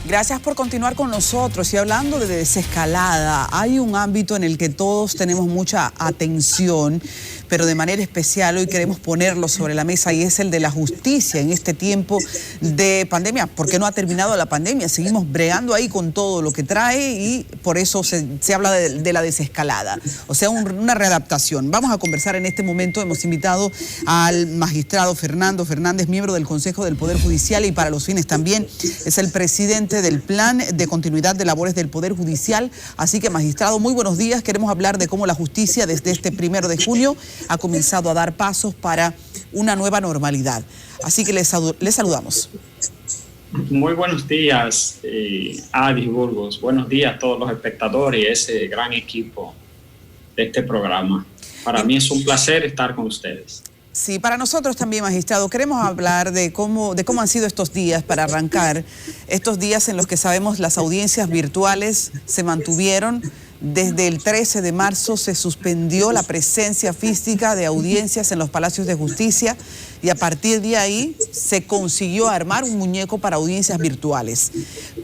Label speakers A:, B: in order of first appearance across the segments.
A: Gracias por continuar con nosotros. Y hablando de desescalada, hay un ámbito en el que todos tenemos mucha atención, pero de manera especial hoy queremos ponerlo sobre la mesa, y es el de la justicia en este tiempo de pandemia. Porque no ha terminado la pandemia, seguimos bregando ahí con todo lo que trae, y por eso se habla de la desescalada, o sea, una readaptación. Vamos a conversar en este momento. Hemos invitado al magistrado Fernando Fernández, miembro del Consejo del Poder Judicial, y para los fines también es el presidente del Plan de Continuidad de Labores del Poder Judicial. Así que, magistrado, muy buenos días. Queremos hablar de cómo la justicia desde este 1 de junio ha comenzado a dar pasos para una nueva normalidad. Así que les saludamos.
B: Muy buenos días, Adi Burgos. Buenos días a todos los espectadores y ese gran equipo de este programa. Para mí es un placer estar con ustedes.
A: Sí, para nosotros también, magistrado. Queremos hablar de cómo han sido estos días para arrancar. Estos días en los que sabemos las audiencias virtuales se mantuvieron. Desde el 13 de marzo se suspendió la presencia física de audiencias en los palacios de justicia, y a partir de ahí se consiguió armar un muñeco para audiencias virtuales.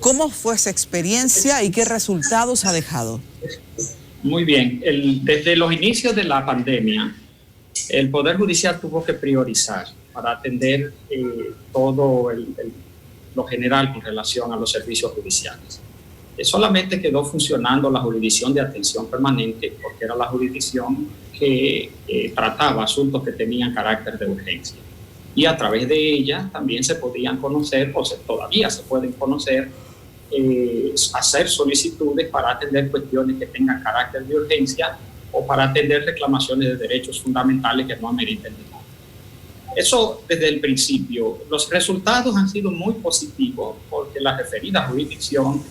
A: ¿Cómo fue esa experiencia y qué resultados ha dejado?
B: Muy bien. Desde los inicios de la pandemia, el Poder Judicial tuvo que priorizar para atender todo lo general con relación a los servicios judiciales. Solamente quedó funcionando la jurisdicción de atención permanente, porque era la jurisdicción que trataba asuntos que tenían carácter de urgencia. Y a través de ella también se podían conocer, todavía se pueden conocer, hacer solicitudes para atender cuestiones que tengan carácter de urgencia o para atender reclamaciones de derechos fundamentales que no ameriten demanda. Eso desde el principio. Los resultados han sido muy positivos, porque la referida jurisdicción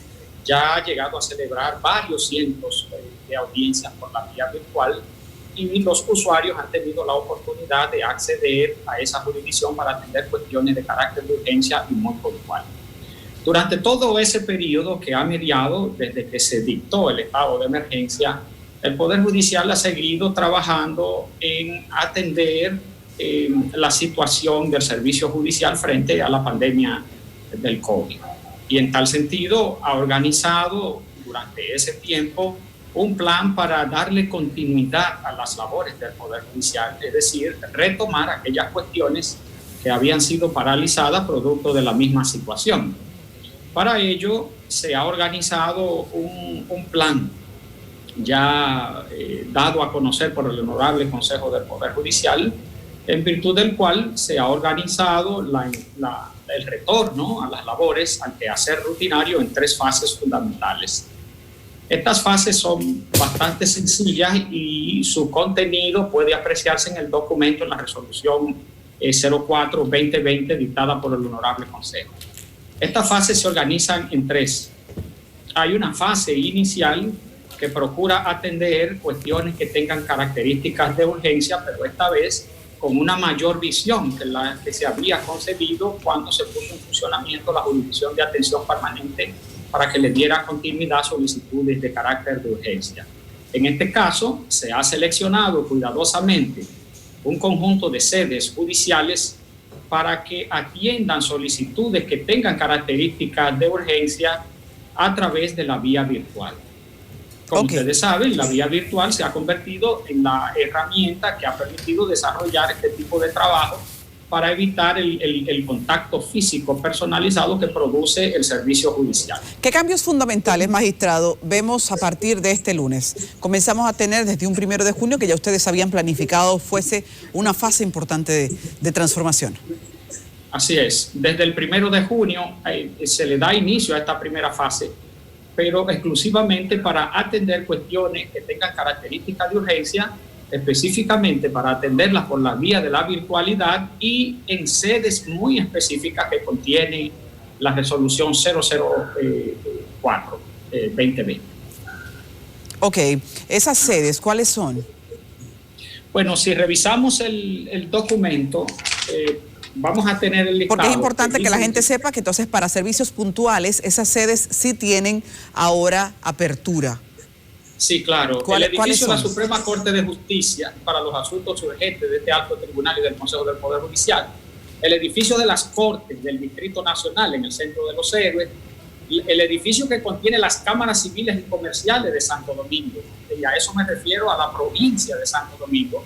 B: ya ha llegado a celebrar varios cientos de audiencias por la vía virtual, y los usuarios han tenido la oportunidad de acceder a esa jurisdicción para atender cuestiones de carácter de urgencia y muy puntual. Durante todo ese periodo que ha mediado desde que se dictó el estado de emergencia, el Poder Judicial ha seguido trabajando en atender la situación del servicio judicial frente a la pandemia del COVID. Y en tal sentido ha organizado durante ese tiempo un plan para darle continuidad a las labores del Poder Judicial, es decir, retomar aquellas cuestiones que habían sido paralizadas producto de la misma situación. Para ello se ha organizado un plan ya dado a conocer por el Honorable Consejo del Poder Judicial, en virtud del cual se ha organizado el retorno a las labores al quehacer rutinario en 3 fases fundamentales. Estas fases son bastante sencillas y su contenido puede apreciarse en el documento, en la resolución 04-2020 dictada por el Honorable Consejo. Estas fases se organizan en 3. Hay una fase inicial que procura atender cuestiones que tengan características de urgencia, pero esta vez con una mayor visión que la que se había concebido cuando se puso en funcionamiento la Jurisdicción de Atención Permanente para que le diera continuidad a solicitudes de carácter de urgencia. En este caso, se ha seleccionado cuidadosamente un conjunto de sedes judiciales para que atiendan solicitudes que tengan características de urgencia a través de la vía virtual. Como ustedes saben, la vía virtual se ha convertido en la herramienta que ha permitido desarrollar este tipo de trabajo para evitar el contacto físico personalizado que produce el servicio judicial.
A: ¿Qué cambios fundamentales, magistrado, vemos a partir de este lunes? Comenzamos a tener desde un 1 de junio, que ya ustedes habían planificado fuese una fase importante de transformación.
B: Así es. Desde el 1 de junio se le da inicio a esta primera fase, pero exclusivamente para atender cuestiones que tengan características de urgencia, específicamente para atenderlas por la vía de la virtualidad y en sedes muy específicas que contiene la resolución 004-2020.
A: Ok, esas sedes, ¿cuáles son?
B: Bueno, si revisamos el documento, vamos a tener el listado.
A: Porque es importante que la gente sepa que entonces para servicios puntuales esas sedes sí tienen ahora apertura.
B: Sí, claro. El edificio de la Suprema Corte de Justicia para los asuntos urgentes de este alto tribunal y del Consejo del Poder Judicial, el edificio de las Cortes del Distrito Nacional en el Centro de los Héroes el edificio que contiene las cámaras civiles y comerciales de Santo Domingo, y a eso me refiero a la provincia de Santo Domingo,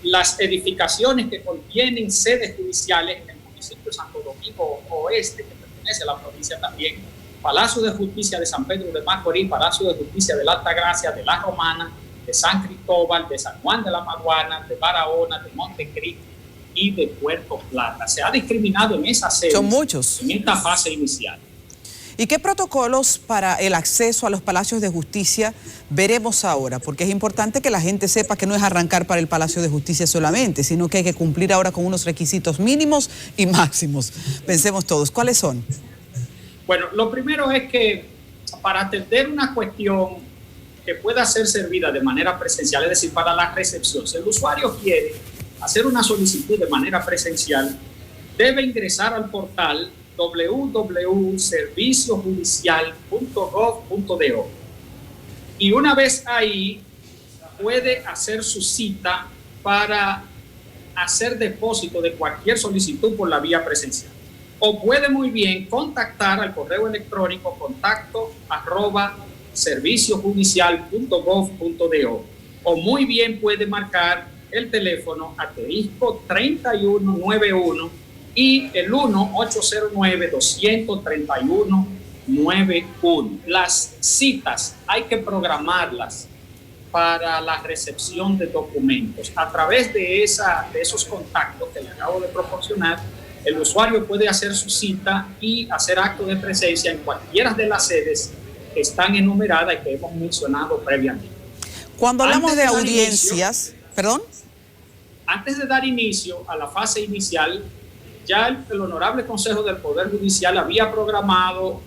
B: las edificaciones que contienen sedes judiciales en el municipio de Santo Domingo Oeste, que pertenece a la provincia también, Palacio de Justicia de San Pedro de Macorís, Palacio de Justicia de la Altagracia, de La Romana, de San Cristóbal, de San Juan de la Maguana, de Barahona, de Montecristi y de Puerto Plata. Se ha discriminado en esas sedes.
A: Son muchos.
B: En esta fase inicial.
A: ¿Y qué protocolos para el acceso a los palacios de justicia veremos ahora? Porque es importante que la gente sepa que no es arrancar para el Palacio de Justicia solamente, sino que hay que cumplir ahora con unos requisitos mínimos y máximos. Pensemos todos, ¿cuáles son?
B: Bueno, lo primero es que para atender una cuestión que pueda ser servida de manera presencial, es decir, para la recepción, si el usuario quiere hacer una solicitud de manera presencial, debe ingresar al portal www.serviciojudicial.gov.do y una vez ahí puede hacer su cita para hacer depósito de cualquier solicitud por la vía presencial, o puede muy bien contactar al correo electrónico contacto@serviciojudicial.gov.do, o muy bien puede marcar el teléfono asterisco 3191 y el 1-809-231-91. Las citas hay que programarlas para la recepción de documentos. A través de esos contactos que le acabo de proporcionar, el usuario puede hacer su cita y hacer acto de presencia en cualquiera de las sedes que están enumeradas y que hemos mencionado previamente.
A: Cuando hablamos de audiencias,
B: antes de dar inicio a la fase inicial, ya el Honorable Consejo del Poder Judicial había programado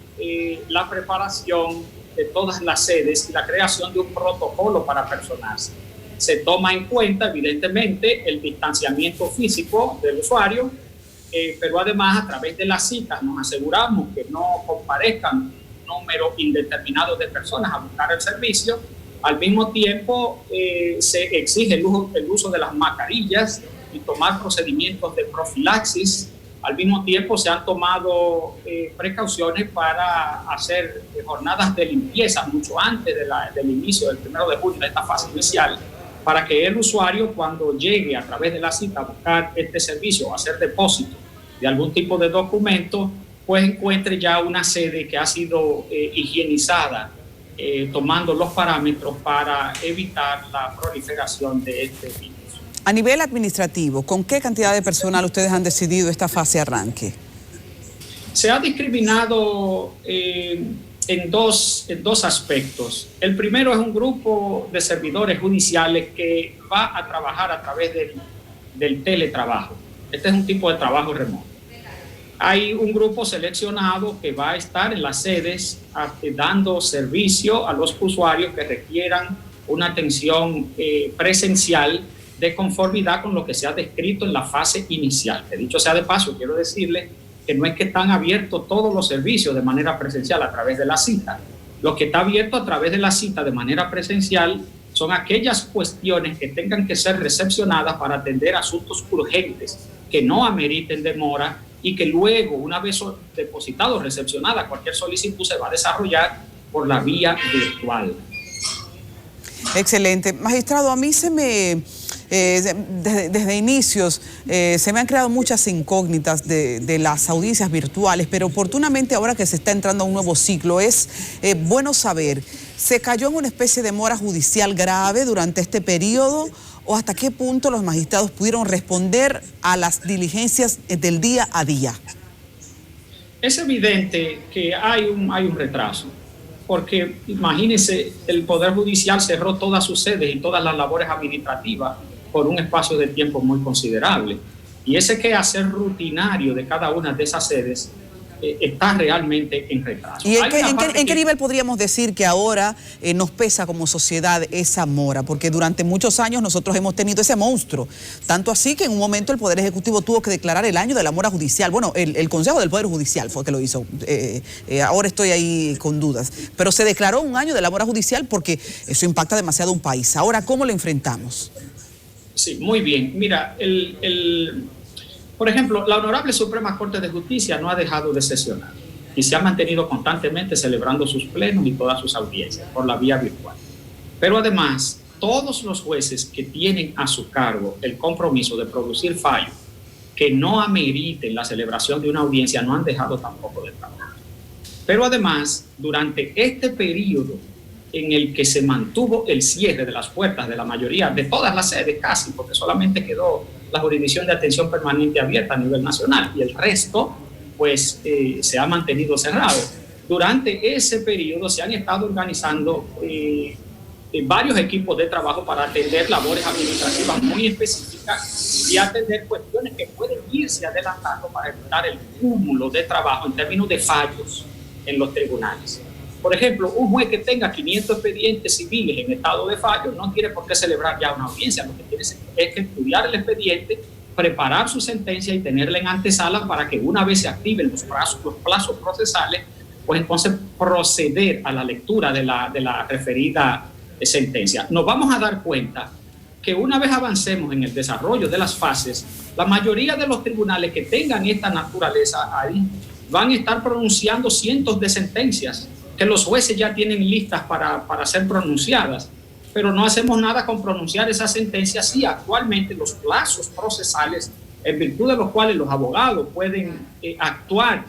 B: la preparación de todas las sedes y la creación de un protocolo para personarse. Se toma en cuenta, evidentemente, el distanciamiento físico del usuario, pero además, a través de las citas, nos aseguramos que no comparezcan un número indeterminado de personas a buscar el servicio. Al mismo tiempo, se exige el uso de las mascarillas y tomar procedimientos de profilaxis. Al mismo tiempo se han tomado precauciones para hacer jornadas de limpieza mucho antes del inicio del 1 de junio de esta fase inicial, para que el usuario, cuando llegue a través de la cita a buscar este servicio o hacer depósito de algún tipo de documento, pues encuentre ya una sede que ha sido higienizada, tomando los parámetros para evitar la proliferación de este virus.
A: A nivel administrativo, ¿con qué cantidad de personal ustedes han decidido esta fase arranque?
B: Se ha discriminado en dos aspectos. El primero es un grupo de servidores judiciales que va a trabajar a través del teletrabajo. Este es un tipo de trabajo remoto. Hay un grupo seleccionado que va a estar en las sedes dando servicio a los usuarios que requieran una atención presencial de conformidad con lo que se ha descrito en la fase inicial. Que dicho sea de paso, quiero decirle que no es que están abiertos todos los servicios de manera presencial a través de la cita. Lo que está abierto a través de la cita de manera presencial son aquellas cuestiones que tengan que ser recepcionadas para atender asuntos urgentes que no ameriten demora y que luego, una vez depositado o recepcionada cualquier solicitud, se va a desarrollar por la vía virtual.
A: Excelente. Magistrado, a mí desde inicios se me han creado muchas incógnitas de las audiencias virtuales, pero oportunamente ahora que se está entrando a un nuevo ciclo es bueno saber, ¿se cayó en una especie de mora judicial grave durante este periodo o hasta qué punto los magistrados pudieron responder a las diligencias del día a día?
B: Es evidente que hay un retraso, porque imagínense, el Poder Judicial cerró todas sus sedes y todas las labores administrativas por un espacio de tiempo muy considerable. Y ese quehacer rutinario de cada una de esas sedes está realmente en retraso.
A: ¿Y en qué nivel podríamos decir que ahora nos pesa como sociedad esa mora? Porque durante muchos años nosotros hemos tenido ese monstruo. Tanto así que en un momento el Poder Ejecutivo tuvo que declarar el año de la mora judicial. Bueno, el Consejo del Poder Judicial fue que lo hizo. Ahora estoy ahí con dudas. Pero se declaró un año de la mora judicial porque eso impacta demasiado a un país. Ahora, ¿cómo lo enfrentamos?
B: Sí, muy bien. Mira, por ejemplo, la Honorable Suprema Corte de Justicia no ha dejado de sesionar. y se ha mantenido constantemente celebrando sus plenos y todas sus audiencias por la vía virtual. Pero además, todos los jueces que tienen a su cargo el compromiso de producir fallos que no ameriten la celebración de una audiencia no han dejado tampoco de trabajar. Pero además, durante este periodo en el que se mantuvo el cierre de las puertas de la mayoría, de todas las sedes casi, porque solamente quedó la jurisdicción de atención permanente abierta a nivel nacional y el resto pues se ha mantenido cerrado. Durante ese periodo se han estado organizando varios equipos de trabajo para atender labores administrativas muy específicas y atender cuestiones que pueden irse adelantando para evitar el cúmulo de trabajo en términos de fallos en los tribunales. Por ejemplo, un juez que tenga 500 expedientes civiles en estado de fallo no tiene por qué celebrar ya una audiencia. Lo que tiene es que estudiar el expediente, preparar su sentencia y tenerla en antesala para que una vez se activen los plazos procesales, pues entonces proceder a la lectura de la referida sentencia. Nos vamos a dar cuenta que una vez avancemos en el desarrollo de las fases, la mayoría de los tribunales que tengan esta naturaleza ahí van a estar pronunciando cientos de sentencias que los jueces ya tienen listas para ser pronunciadas, pero no hacemos nada con pronunciar esas sentencias si actualmente los plazos procesales, en virtud de los cuales los abogados pueden actuar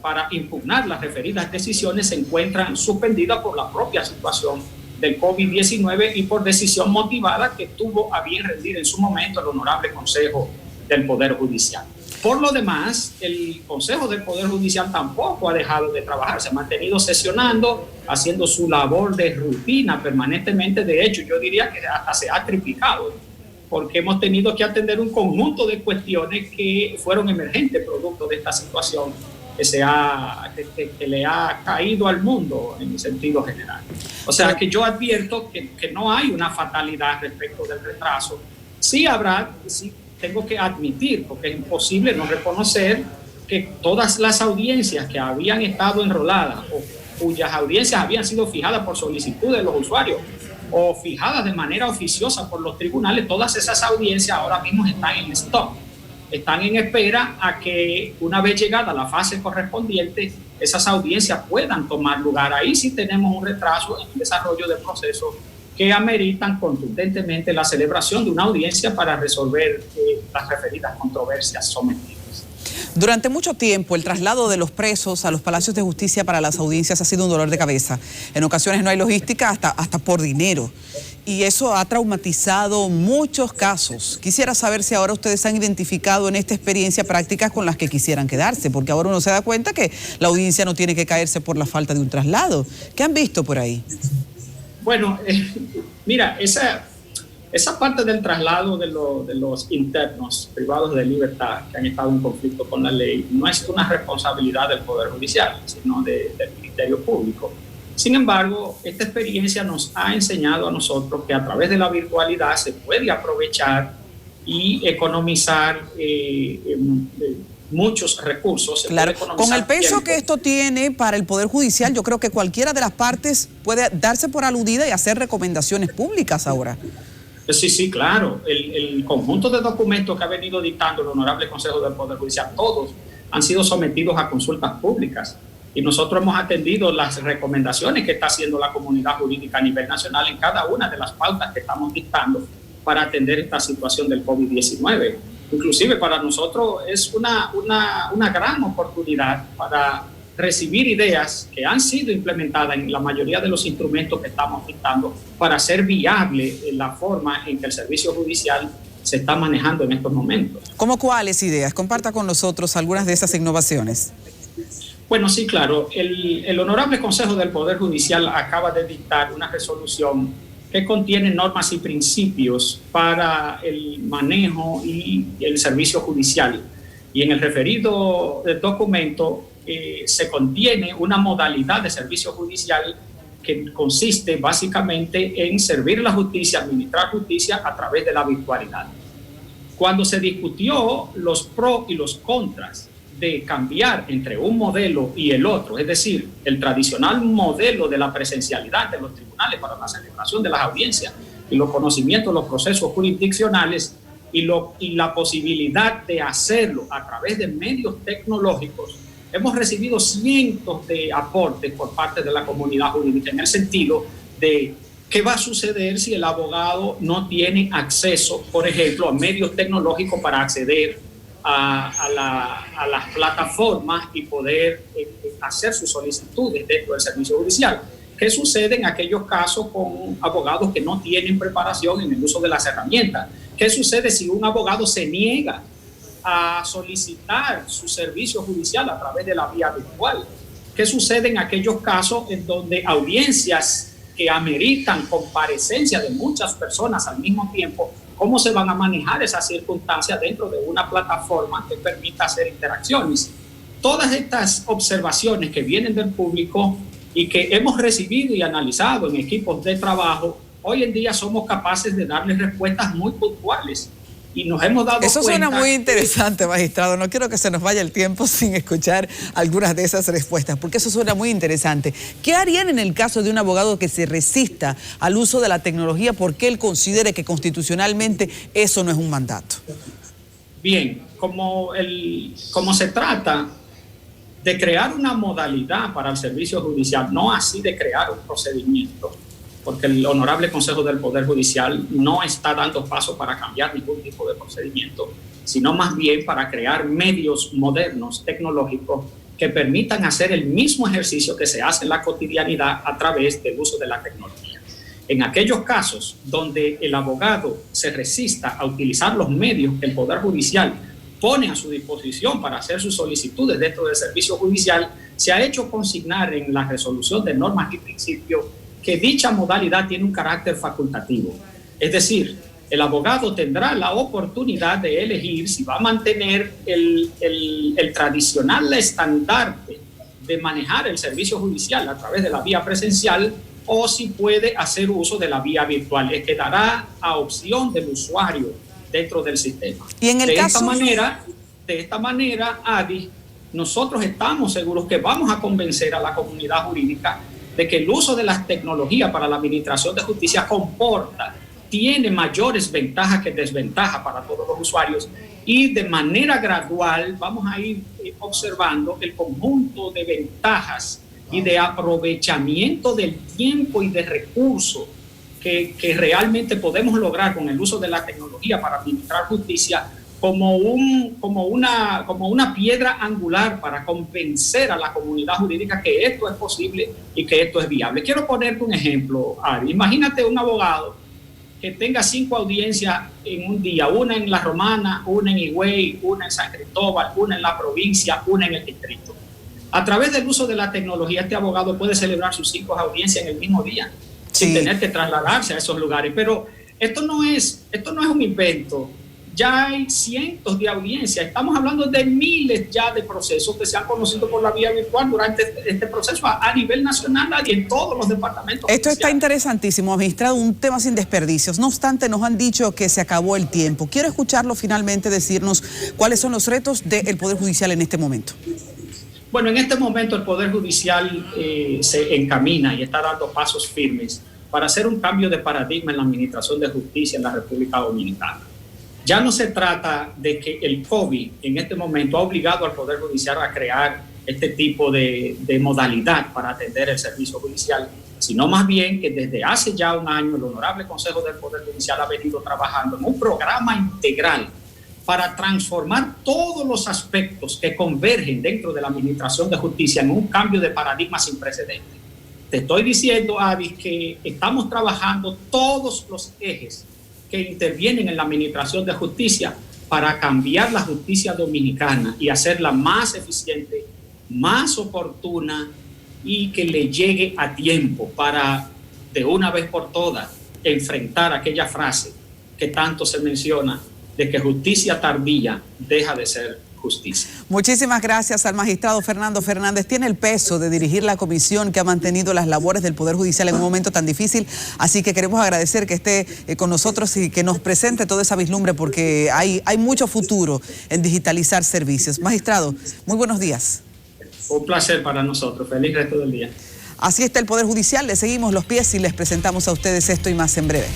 B: para impugnar las referidas decisiones, se encuentran suspendidas por la propia situación del COVID-19 y por decisión motivada que tuvo a bien rendir en su momento el Honorable Consejo del Poder Judicial. Por lo demás, el Consejo del Poder Judicial tampoco ha dejado de trabajar, se ha mantenido sesionando, haciendo su labor de rutina permanentemente. De hecho, yo diría que hasta se ha triplicado, porque hemos tenido que atender un conjunto de cuestiones que fueron emergentes producto de esta situación que le ha caído al mundo en sentido general. O sea que yo advierto que no hay una fatalidad respecto del retraso. Sí tengo que admitir, porque es imposible no reconocer que todas las audiencias que habían estado enroladas o cuyas audiencias habían sido fijadas por solicitud de los usuarios o fijadas de manera oficiosa por los tribunales, todas esas audiencias ahora mismo están en stock, están en espera a que una vez llegada la fase correspondiente, esas audiencias puedan tomar lugar. Ahí sí tenemos un retraso en el desarrollo del proceso que ameritan contundentemente la celebración de una audiencia para resolver las referidas controversias sometidas.
A: Durante mucho tiempo, el traslado de los presos a los palacios de justicia para las audiencias ha sido un dolor de cabeza. En ocasiones no hay logística hasta por dinero. Y eso ha traumatizado muchos casos. Quisiera saber si ahora ustedes han identificado en esta experiencia prácticas con las que quisieran quedarse, porque ahora uno se da cuenta que la audiencia no tiene que caerse por la falta de un traslado. ¿Qué han visto por ahí?
B: Bueno, mira, esa parte del traslado de los internos privados de libertad que han estado en conflicto con la ley no es una responsabilidad del Poder Judicial, sino del Ministerio Público. Sin embargo, esta experiencia nos ha enseñado a nosotros que a través de la virtualidad se puede aprovechar y economizar muchos recursos.
A: Claro, con el peso tiempo que esto tiene para el Poder Judicial, yo creo que cualquiera de las partes puede darse por aludida y hacer recomendaciones públicas ahora.
B: Sí, claro. El conjunto de documentos que ha venido dictando el Honorable Consejo del Poder Judicial, todos han sido sometidos a consultas públicas y nosotros hemos atendido las recomendaciones que está haciendo la comunidad jurídica a nivel nacional en cada una de las pautas que estamos dictando para atender esta situación del COVID-19. Inclusive para nosotros es una gran oportunidad para recibir ideas que han sido implementadas en la mayoría de los instrumentos que estamos dictando para hacer viable la forma en que el servicio judicial se está manejando en estos momentos.
A: ¿Cómo cuáles ideas? Comparta con nosotros algunas de esas innovaciones.
B: Bueno, sí, claro. El Honorable Consejo del Poder Judicial acaba de dictar una resolución que contiene normas y principios para el manejo y el servicio judicial. Y en el referido documento se contiene una modalidad de servicio judicial que consiste básicamente en servir la justicia, administrar justicia a través de la virtualidad. Cuando se discutió los pros y los contras de cambiar entre un modelo y el otro, es decir, el tradicional modelo de la presencialidad de los tribunales para la celebración de las audiencias y los conocimientos de los procesos jurisdiccionales y la posibilidad de hacerlo a través de medios tecnológicos, hemos recibido cientos de aportes por parte de la comunidad jurídica en el sentido de qué va a suceder si el abogado no tiene acceso, por ejemplo, a medios tecnológicos para acceder a las plataformas y poder hacer sus solicitudes dentro del servicio judicial. ¿Qué sucede en aquellos casos con abogados que no tienen preparación en el uso de las herramientas? ¿Qué sucede si un abogado se niega a solicitar su servicio judicial a través de la vía virtual? ¿Qué sucede en aquellos casos en donde audiencias que ameritan comparecencia de muchas personas al mismo tiempo? ¿Cómo se van a manejar esas circunstancias dentro de una plataforma que permita hacer interacciones? Todas estas observaciones que vienen del público y que hemos recibido y analizado en equipos de trabajo, hoy en día somos capaces de darles respuestas muy puntuales. Y nos hemos dado
A: Eso
B: cuenta.
A: suena muy interesante, magistrado. No quiero que se nos vaya el tiempo sin escuchar algunas de esas respuestas, porque eso suena muy interesante. ¿Qué harían en el caso de un abogado que se resista al uso de la tecnología porque él considere que constitucionalmente eso no es un mandato?
B: Bien, como se trata de crear una modalidad para el servicio judicial, no así de crear un procedimiento, porque el Honorable Consejo del Poder Judicial no está dando paso para cambiar ningún tipo de procedimiento, sino más bien para crear medios modernos, tecnológicos, que permitan hacer el mismo ejercicio que se hace en la cotidianidad a través del uso de la tecnología. En aquellos casos donde el abogado se resista a utilizar los medios que el Poder Judicial pone a su disposición para hacer sus solicitudes dentro del servicio judicial, se ha hecho consignar en la resolución de normas y principios que dicha modalidad tiene un carácter facultativo. Es decir, el abogado tendrá la oportunidad de elegir si va a mantener el tradicional estandarte de manejar el servicio judicial a través de la vía presencial o si puede hacer uso de la vía virtual. Le quedará a opción del usuario dentro del sistema.
A: Y en el caso...
B: De esta manera, Adi, nosotros estamos seguros que vamos a convencer a la comunidad jurídica de que el uso de las tecnologías para la administración de justicia tiene mayores ventajas que desventajas para todos los usuarios, y de manera gradual vamos a ir observando el conjunto de ventajas y de aprovechamiento del tiempo y de recursos que realmente podemos lograr con el uso de la tecnología para administrar justicia como una piedra angular para convencer a la comunidad jurídica que esto es posible y que esto es viable. Quiero ponerte un ejemplo, Ari. Imagínate un abogado que tenga 5 audiencias en un día, una en La Romana, una en Higüey, una en San Cristóbal, una en la provincia, una en el distrito. A través del uso de la tecnología, este abogado puede celebrar sus 5 audiencias en el mismo día, sin tener que trasladarse a esos lugares. Pero esto no es un invento. Ya hay cientos de audiencias, estamos hablando de miles ya de procesos que se han conocido por la vía virtual durante este proceso a nivel nacional y en todos los departamentos.
A: Esto está interesantísimo, magistrado, un tema sin desperdicios. No obstante, nos han dicho que se acabó el tiempo. Quiero escucharlo finalmente decirnos cuáles son los retos del Poder Judicial en este momento.
B: Bueno, en este momento el Poder Judicial se encamina y está dando pasos firmes para hacer un cambio de paradigma en la administración de justicia en la República Dominicana. Ya no se trata de que el COVID en este momento ha obligado al Poder Judicial a crear este tipo de modalidad para atender el servicio judicial, sino más bien que desde hace ya un año el Honorable Consejo del Poder Judicial ha venido trabajando en un programa integral para transformar todos los aspectos que convergen dentro de la administración de justicia en un cambio de paradigma sin precedentes. Te estoy diciendo, Avis, que estamos trabajando todos los ejes que intervienen en la administración de justicia para cambiar la justicia dominicana y hacerla más eficiente, más oportuna y que le llegue a tiempo para, de una vez por todas, enfrentar aquella frase que tanto se menciona de que justicia tardía deja de ser justicia.
A: Muchísimas gracias al magistrado Fernando Fernández. Tiene el peso de dirigir la comisión que ha mantenido las labores del Poder Judicial en un momento tan difícil, así que queremos agradecer que esté con nosotros y que nos presente toda esa vislumbre, porque hay mucho futuro en digitalizar servicios. Magistrado, muy buenos días.
B: Un placer para nosotros. Feliz resto del día.
A: Así está el Poder Judicial. Le seguimos los pies y les presentamos a ustedes esto y más en breve.